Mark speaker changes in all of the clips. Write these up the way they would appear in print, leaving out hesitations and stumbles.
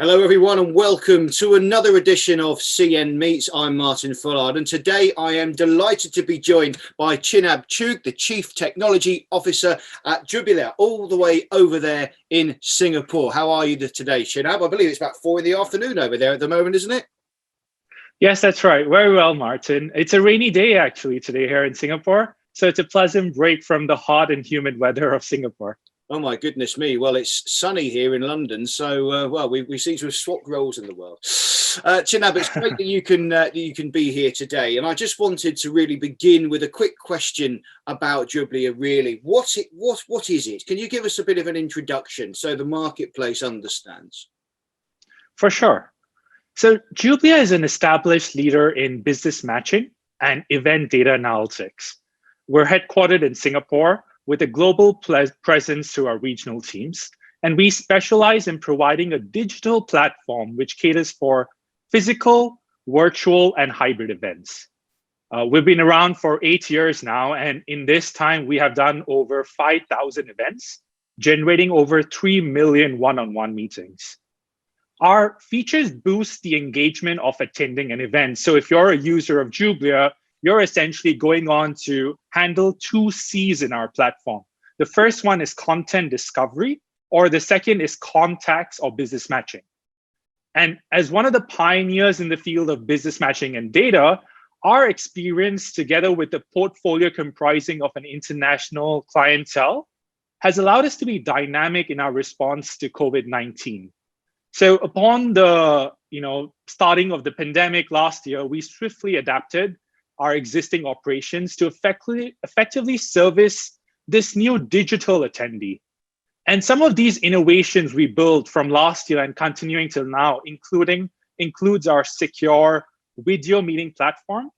Speaker 1: Hello everyone and welcome to another edition of CN Meets. I'm Martin Fullard and today I am delighted to be joined by Chinab Chugh, the Chief Technology Officer at Jublia, all the way over there in Singapore. How are you today, Chinab? I believe it's about 4 in the afternoon over there at the moment, isn't it?
Speaker 2: Yes, that's right. Very well, Martin. It's a rainy day actually today here in Singapore. So it's a pleasant break from the hot and humid weather of Singapore.
Speaker 1: Oh my goodness me. Well, it's sunny here in London. So, we seem to have swapped roles in the world. Chinab, it's great that you can be here today. And I just wanted to really begin with a quick question about Jublia, really. What is it? Can you give us a bit of an introduction so the marketplace understands?
Speaker 2: For sure. So Jublia is an established leader in business matching and event data analytics. We're headquartered in Singapore with a global presence to our regional teams. And we specialize in providing a digital platform which caters for physical, virtual, and hybrid events. We've been around for 8 years now, and in this time, we have done over 5,000 events, generating over 3 million one-on-one meetings. Our features boost the engagement of attending an event. So if you're a user of Jublia, you're essentially going on to handle 2 C's in our platform. The first one is content discovery, or the second is contacts or business matching. And as one of the pioneers in the field of business matching and data, our experience together with the portfolio comprising of an international clientele has allowed us to be dynamic in our response to COVID-19. So upon the starting of the pandemic last year, we swiftly adapted our existing operations to effectively service this new digital attendee. And some of these innovations we built from last year and continuing till now, includes our secure video meeting platform.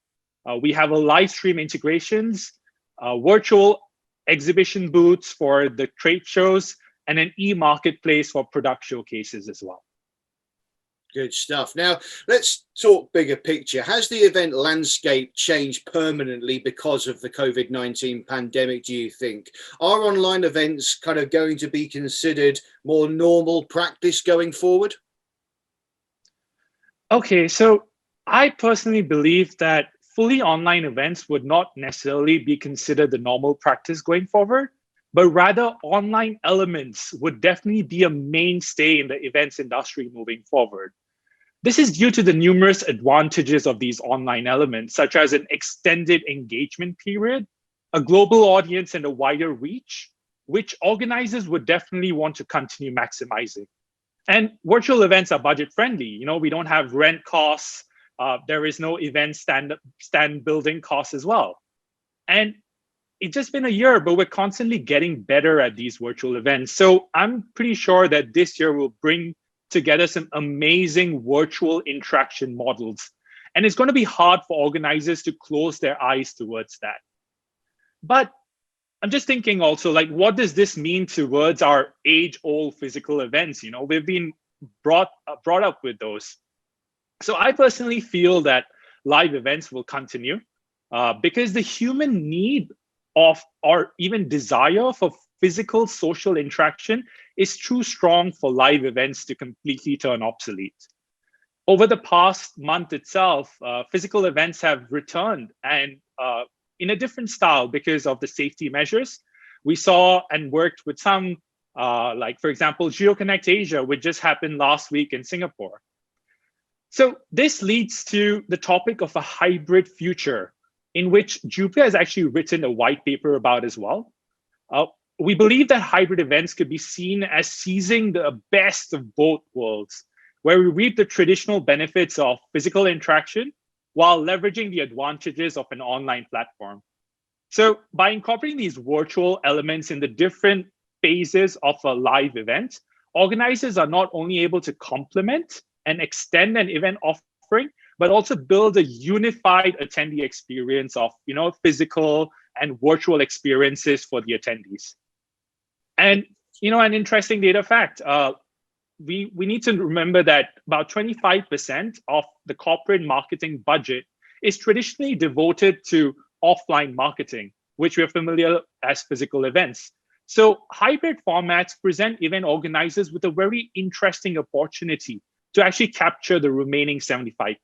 Speaker 2: We have a live stream integrations, virtual exhibition booths for the trade shows, and an e-marketplace for product showcases as well.
Speaker 1: Good stuff. Now, let's talk bigger picture. Has the event landscape changed permanently because of the COVID-19 pandemic, do you think? Are online events kind of going to be considered more normal practice going forward?
Speaker 2: Okay, so I personally believe that fully online events would not necessarily be considered the normal practice going forward, but rather online elements would definitely be a mainstay in the events industry moving forward. This is due to the numerous advantages of these online elements, such as an extended engagement period, a global audience, and a wider reach, which organizers would definitely want to continue maximizing. And virtual events are budget friendly. We don't have rent costs. There is no event stand building costs as well. And it's just been a year, but we're constantly getting better at these virtual events. So I'm pretty sure that this year will bring together some amazing virtual interaction models. And it's going to be hard for organizers to close their eyes towards that. But I'm just thinking also, like, what does this mean towards our age-old physical events? We've been brought up with those. So I personally feel that live events will continue because the human need of, or even desire for physical social interaction is too strong for live events to completely turn obsolete. Over the past month itself, physical events have returned and in a different style because of the safety measures. We saw and worked with some, like for example, GeoConnect Asia, which just happened last week in Singapore. So this leads to the topic of a hybrid future in which Jublia has actually written a white paper about as well. We believe that hybrid events could be seen as seizing the best of both worlds, where we reap the traditional benefits of physical interaction while leveraging the advantages of an online platform. So by incorporating these virtual elements in the different phases of a live event, organizers are not only able to complement and extend an event offering, but also build a unified attendee experience of physical and virtual experiences for the attendees. And an interesting data fact, we need to remember that about 25% of the corporate marketing budget is traditionally devoted to offline marketing, which we're familiar as physical events. So hybrid formats present event organizers with a very interesting opportunity to actually capture the remaining 75%.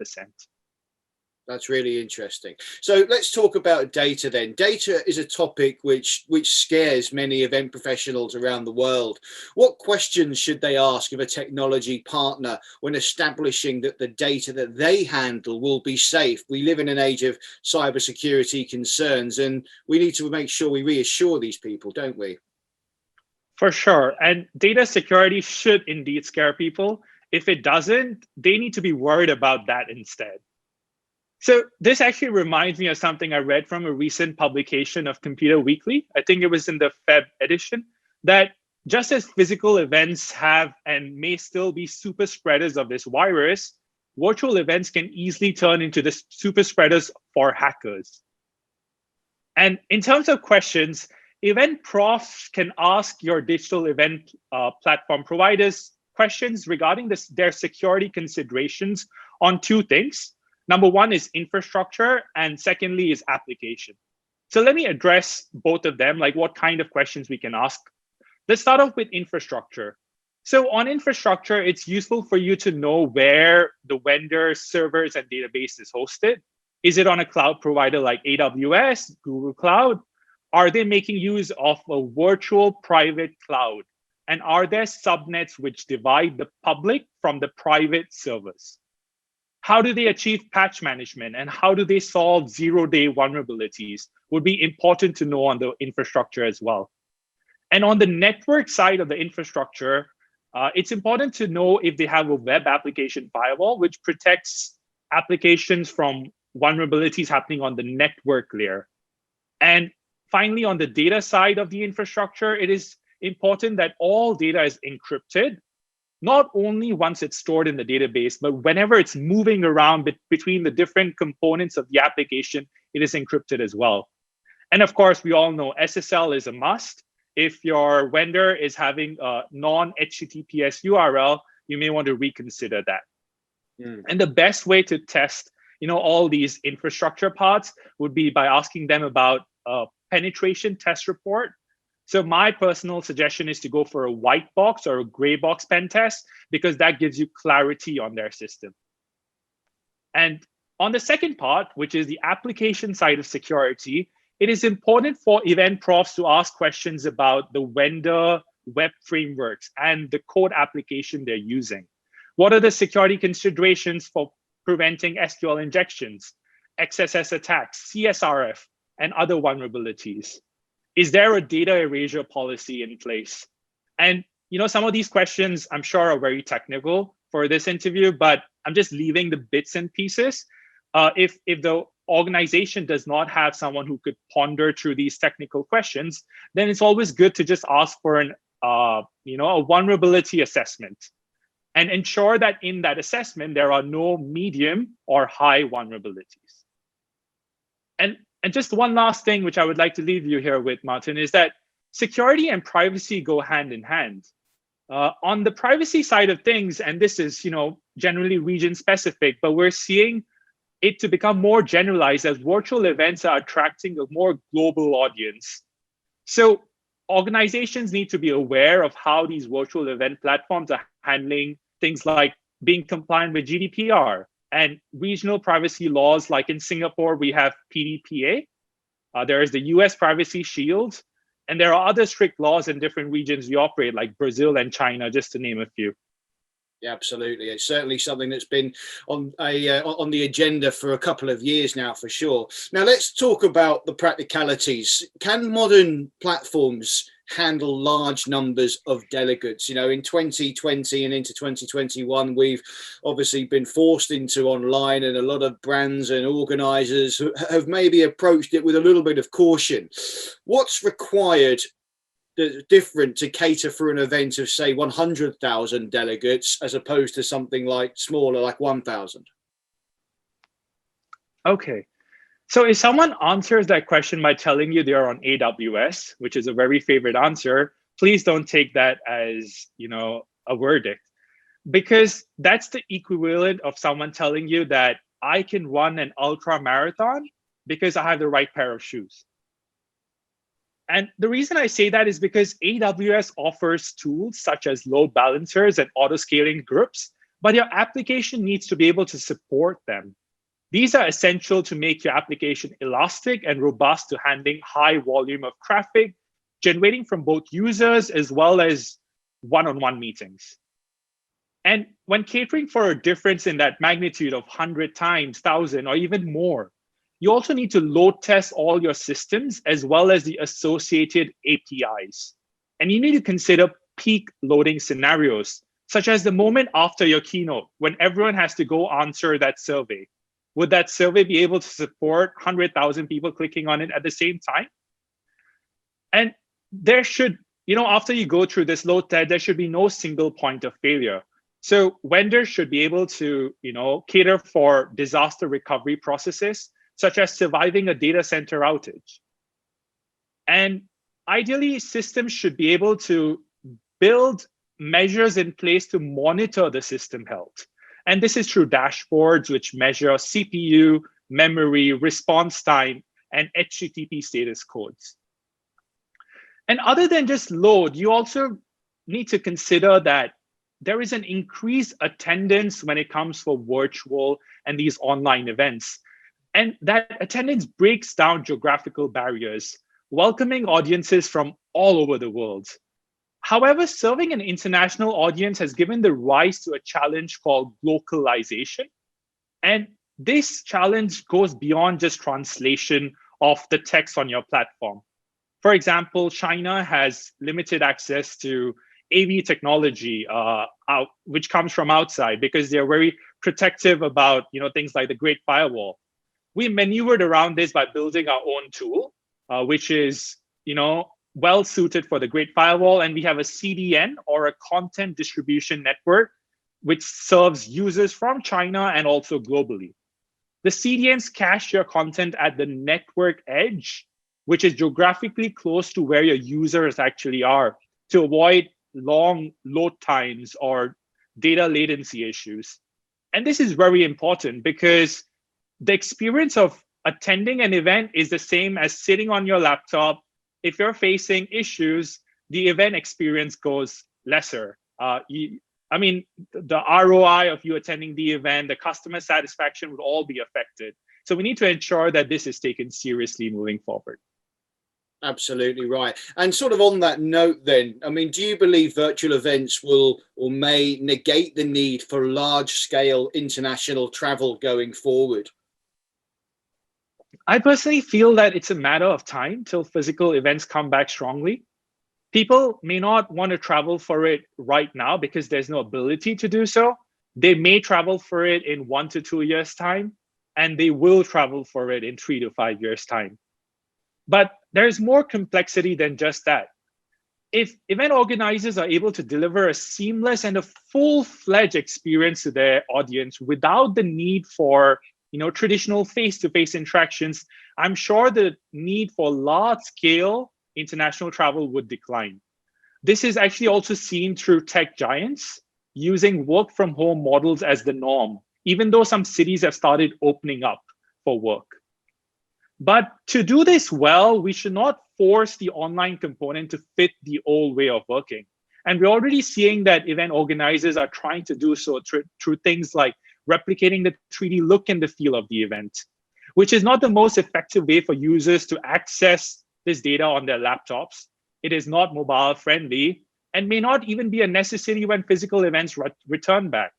Speaker 1: That's really interesting. So let's talk about data then. Data is a topic which scares many event professionals around the world. What questions should they ask of a technology partner when establishing that the data that they handle will be safe? We live in an age of cybersecurity concerns, and we need to make sure we reassure these people, don't we?
Speaker 2: For sure. And data security should indeed scare people. If it doesn't, they need to be worried about that instead. So this actually reminds me of something I read from a recent publication of Computer Weekly. I think it was in the Feb edition, that just as physical events have and may still be super spreaders of this virus, virtual events can easily turn into the super spreaders for hackers. And in terms of questions, event profs can ask your digital event platform providers questions regarding their security considerations on two things. Number one is infrastructure, and secondly is application. So let me address both of them, like what kind of questions we can ask. Let's start off with infrastructure. So on infrastructure, it's useful for you to know where the vendor servers and database is hosted. Is it on a cloud provider like AWS, Google Cloud? Are they making use of a virtual private cloud? And are there subnets which divide the public from the private servers? How do they achieve patch management, and how do they solve zero-day vulnerabilities would be important to know on the infrastructure as well. And on the network side of the infrastructure, it's important to know if they have a web application firewall, which protects applications from vulnerabilities happening on the network layer. And finally, on the data side of the infrastructure, it is important that all data is encrypted, not only once it's stored in the database, but whenever it's moving around between the different components of the application, it is encrypted as well. And of course, we all know SSL is a must. If your vendor is having a non-HTTPS URL, you may want to reconsider that. And the best way to test, all these infrastructure parts would be by asking them about a penetration test report. So my personal suggestion is to go for a white box or a gray box pen test, because that gives you clarity on their system. And on the second part, which is the application side of security, it is important for event profs to ask questions about the vendor web frameworks and the code application they're using. What are the security considerations for preventing SQL injections, XSS attacks, CSRF, and other vulnerabilities? Is there a data erasure policy in place? And some of these questions I'm sure are very technical for this interview, but I'm just leaving the bits and pieces. If the organization does not have someone who could ponder through these technical questions, then it's always good to just ask for a vulnerability assessment and ensure that in that assessment there are no medium or high vulnerabilities. And just one last thing, which I would like to leave you here with, Martin, is that security and privacy go hand in hand. On the privacy side of things, and this is generally region specific, but we're seeing it to become more generalized as virtual events are attracting a more global audience. So organizations need to be aware of how these virtual event platforms are handling things like being compliant with GDPR and regional privacy laws. Like in Singapore, we have PDPA. There is the US Privacy Shield, and there are other strict laws in different regions we operate, like Brazil and China, just to name a few.
Speaker 1: Yeah, absolutely. It's certainly something that's been on the agenda for a couple of years now, for sure. Now, let's talk about the practicalities. Can modern platforms handle large numbers of delegates? In 2020 and into 2021, we've obviously been forced into online, and a lot of brands and organisers have maybe approached it with a little bit of caution. What's required different to cater for an event of, say, 100,000 delegates as opposed to something like smaller, like 1,000?
Speaker 2: Okay. So if someone answers that question by telling you they're on AWS, which is a very favorite answer, please don't take that as, a verdict, because that's the equivalent of someone telling you that I can run an ultra marathon because I have the right pair of shoes. And the reason I say that is because AWS offers tools such as load balancers and auto-scaling groups, but your application needs to be able to support them. These are essential to make your application elastic and robust to handling high volume of traffic, generating from both users as well as one-on-one meetings. And when catering for a difference in that magnitude of 100 times, 1,000, or even more, you also need to load test all your systems as well as the associated APIs. And you need to consider peak loading scenarios, such as the moment after your keynote, when everyone has to go answer that survey. Would that survey be able to support 100,000 people clicking on it at the same time? And there should, after you go through this load test, there should be no single point of failure. So vendors should be able to, cater for disaster recovery processes, such as surviving a data center outage. And ideally, systems should be able to build measures in place to monitor the system health. And this is through dashboards which measure CPU, memory, response time, and HTTP status codes. And other than just load, you also need to consider that there is an increased attendance when it comes for virtual and these online events. And that attendance breaks down geographical barriers, welcoming audiences from all over the world. However, serving an international audience has given the rise to a challenge called localization. And this challenge goes beyond just translation of the text on your platform. For example, China has limited access to AV technology, which comes from outside because they're very protective about things like the Great Firewall. We maneuvered around this by building our own tool, which is well suited for the Great Firewall, and we have a CDN, or a content distribution network, which serves users from China and also globally. The CDNs cache your content at the network edge, which is geographically close to where your users actually are, to avoid long load times or data latency issues. And this is very important because the experience of attending an event is the same as sitting on your laptop. If you're facing issues, the event experience goes lesser. The ROI of you attending the event, the customer satisfaction would all be affected. So we need to ensure that this is taken seriously moving forward.
Speaker 1: Absolutely right. And sort of on that note then, do you believe virtual events will or may negate the need for large-scale international travel going forward?
Speaker 2: I personally feel that it's a matter of time till physical events come back strongly. People may not want to travel for it right now because there's no ability to do so. They may travel for it in 1 to 2 years' time, and they will travel for it in 3 to 5 years' time. But there's more complexity than just that. If event organizers are able to deliver a seamless and a full-fledged experience to their audience without the need for traditional face-to-face interactions, I'm sure the need for large-scale international travel would decline. This is actually also seen through tech giants using work-from-home models as the norm, even though some cities have started opening up for work. But to do this well, we should not force the online component to fit the old way of working. And we're already seeing that event organizers are trying to do so through things like replicating the 3D look and the feel of the event, which is not the most effective way for users to access this data on their laptops. It is not mobile friendly and may not even be a necessity when physical events return back.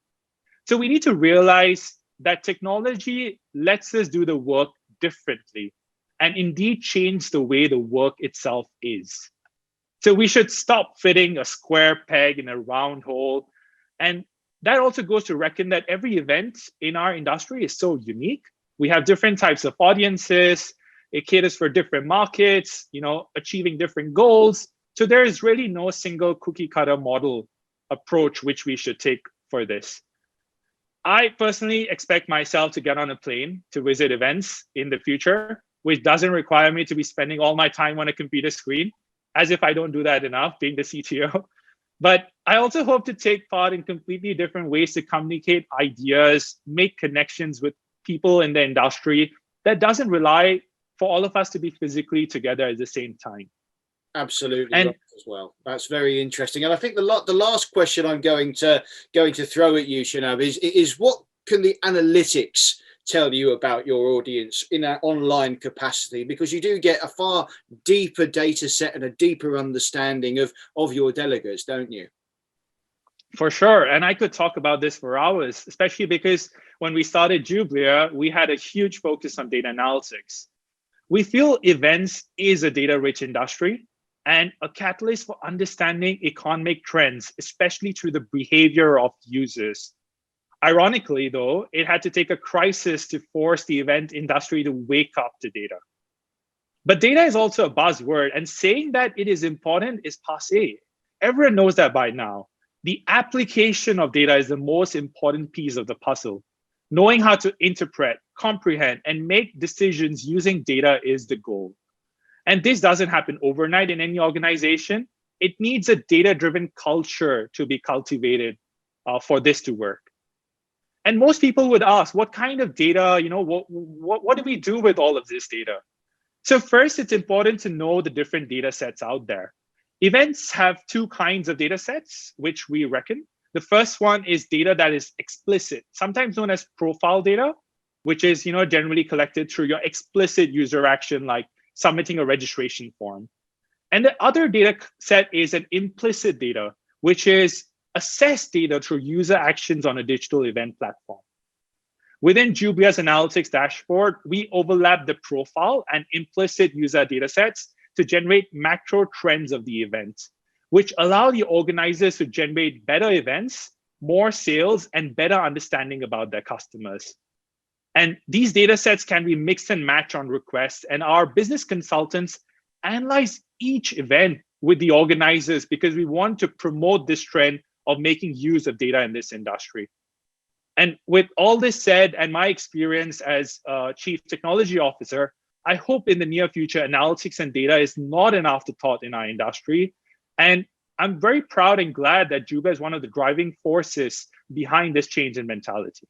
Speaker 2: So we need to realize that technology lets us do the work differently and indeed change the way the work itself is. So we should stop fitting a square peg in a round hole. And that also goes to reckon that every event in our industry is so unique. We have different types of audiences. It caters for different markets, achieving different goals. So there is really no single cookie cutter model approach which we should take for this. I personally expect myself to get on a plane to visit events in the future, which doesn't require me to be spending all my time on a computer screen, as if I don't do that enough being the CTO. But I also hope to take part in completely different ways to communicate ideas, make connections with people in the industry that doesn't rely for all of us to be physically together at the same time.
Speaker 1: Absolutely
Speaker 2: And
Speaker 1: right as well. That's very interesting. And I think the last question I'm going to throw at you, Chinab, is what can the analytics tell you about your audience in an online capacity? Because you do get a far deeper data set and a deeper understanding of your delegates, don't you?
Speaker 2: for sure. And I could talk about this for hours, especially because when we started Jublia, we had a huge focus on data analytics. We feel events is a data-rich industry and a catalyst for understanding economic trends, especially through the behavior of users. Ironically, though, it had to take a crisis to force the event industry to wake up to data. But data is also a buzzword, and saying that it is important is passé. Everyone knows that by now. The application of data is the most important piece of the puzzle. Knowing how to interpret, comprehend, and make decisions using data is the goal. And this doesn't happen overnight in any organization. It needs a data-driven culture to be cultivated for this to work. And most people would ask, what kind of data, what do we do with all of this data? So first, it's important to know the different data sets out there. Events have two kinds of data sets, which we reckon. The first one is data that is explicit, sometimes known as profile data, which is generally collected through your explicit user action, like submitting a registration form. And the other data set is an implicit data, which is assessed data through user actions on a digital event platform. Within Jublia's analytics dashboard, we overlap the profile and implicit user data sets to generate macro trends of the event, which allow the organizers to generate better events, more sales, and better understanding about their customers. And these data sets can be mixed and matched on request, and our business consultants analyze each event with the organizers because we want to promote this trend of making use of data in this industry. And with all this said, and my experience as a chief technology officer, I hope in the near future, analytics and data is not an afterthought in our industry. And I'm very proud and glad that Jublia is one of the driving forces behind this change in mentality.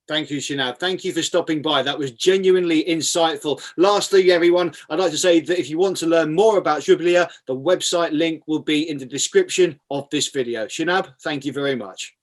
Speaker 1: Thank you, Chinab. Thank you for stopping by. That was genuinely insightful. Lastly, everyone, I'd like to say that if you want to learn more about Jublia, the website link will be in the description of this video. Chinab, thank you very much.